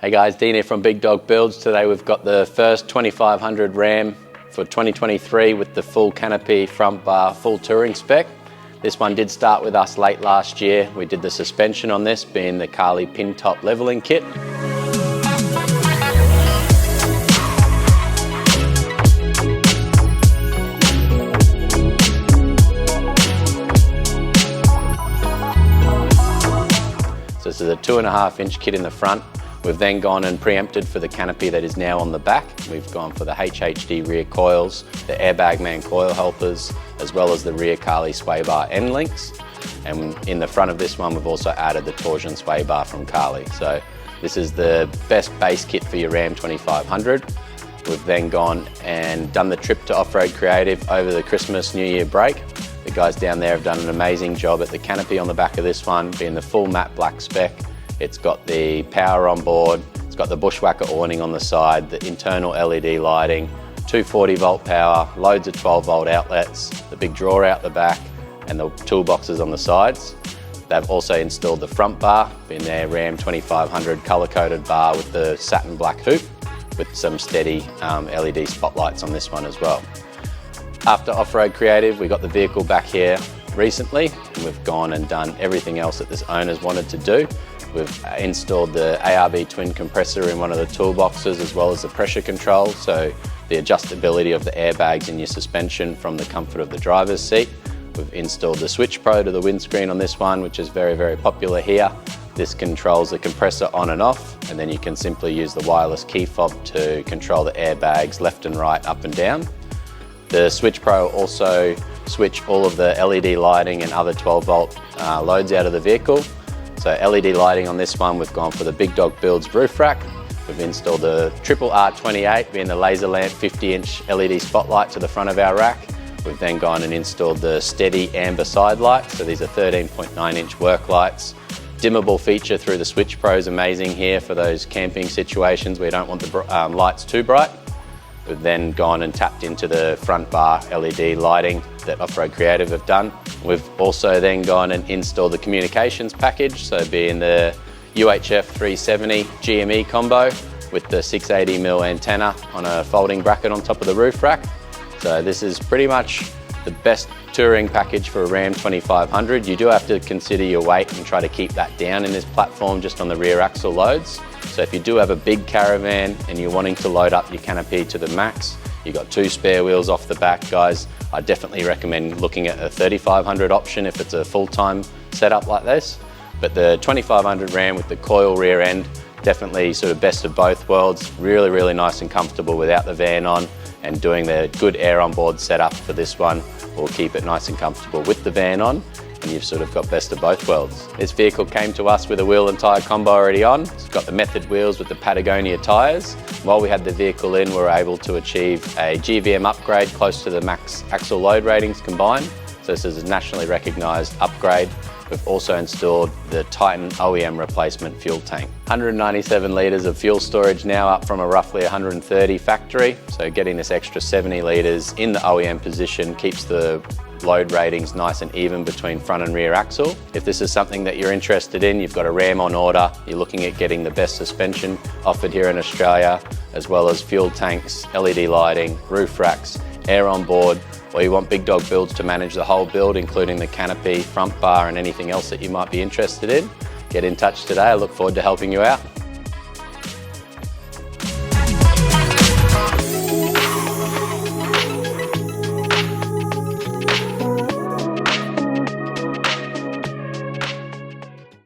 Hey guys, Dean here from Big Dog Builds. Today we've got the first 2500 Ram for 2023 with the full canopy, front bar, full touring spec. This one did start with us late last year. We did the suspension on this, being the Carli Pintop leveling kit. So this is a 2.5-inch kit in the front. We've then gone and preempted for the canopy that is now on the back. We've gone for the HHD rear coils, the Airbag Man coil helpers, as well as the rear Carli sway bar end links. And in the front of this one, we've also added the torsion sway bar from Carli. So this is the best base kit for your Ram 2500. We've then gone and done the trip to Offroad Creative over the Christmas, New Year break. The guys down there have done an amazing job at the canopy on the back of this one, being the full matte black spec. It's got the power on board, it's got the bushwhacker awning on the side, the internal LED lighting, 240 volt power, loads of 12 volt outlets, the big drawer out the back, and the toolboxes on the sides. They've also installed the front bar, being their Ram 2500 color-coded bar with the satin black hoop, with some steady LED spotlights on this one as well. After Offroad Creative, we got the vehicle back here recently, and we've gone and done everything else that this owner's wanted to do. We've installed the ARB twin compressor in one of the toolboxes, as well as the pressure control, so the adjustability of the airbags in your suspension from the comfort of the driver's seat. We've installed the Switch Pro to the windscreen on this one, which is very, very popular here. This controls the compressor on and off, and then you can simply use the wireless key fob to control the airbags left and right, up and down. The Switch Pro also switch all of the LED lighting and other 12 volt loads out of the vehicle. So LED lighting on this one, we've gone for the Big Dog Builds roof rack. We've installed the triple R28, being the laser lamp 50-inch LED spotlight to the front of our rack. We've then gone and installed the steady amber side lights. So these are 13.9-inch work lights. Dimmable feature through the Switch Pro is amazing here for those camping situations where you don't want the lights too bright. We've then gone and tapped into the front bar LED lighting that Offroad Creative have done. We've also then gone and installed the communications package, so being the UHF 370 GME combo with the 680mm antenna on a folding bracket on top of the roof rack. So this is pretty much the best touring package for a Ram 2500. You do have to consider your weight and try to keep that down in this platform just on the rear axle loads. So if you do have a big caravan and you're wanting to load up your canopy to the max, you've got 2 spare wheels off the back, guys, I definitely recommend looking at a 3500 option if it's a full-time setup like this. But the 2500 Ram with the coil rear end, definitely sort of best of both worlds. Really, really nice and comfortable without the van on, and doing the good air on board setup for this one will keep it nice and comfortable with the van on, and you've sort of got best of both worlds. This vehicle came to us with a wheel and tyre combo already on. It's got the Method wheels with the Patagonia tyres. While we had the vehicle in, we were able to achieve a GVM upgrade close to the max axle load ratings combined. So this is a nationally recognised upgrade. We've also installed the Titan OEM replacement fuel tank. 197 litres of fuel storage now, up from a roughly 130 factory. So getting this extra 70 litres in the OEM position keeps the load ratings nice and even between front and rear axle. If this is something that you're interested in, you've got a Ram on order, you're looking at getting the best suspension offered here in Australia, as well as fuel tanks, LED lighting, roof racks, air on board, or you want Big Dog Builds to manage the whole build, including the canopy, front bar, and anything else that you might be interested in, get in touch today. I look forward to helping you out.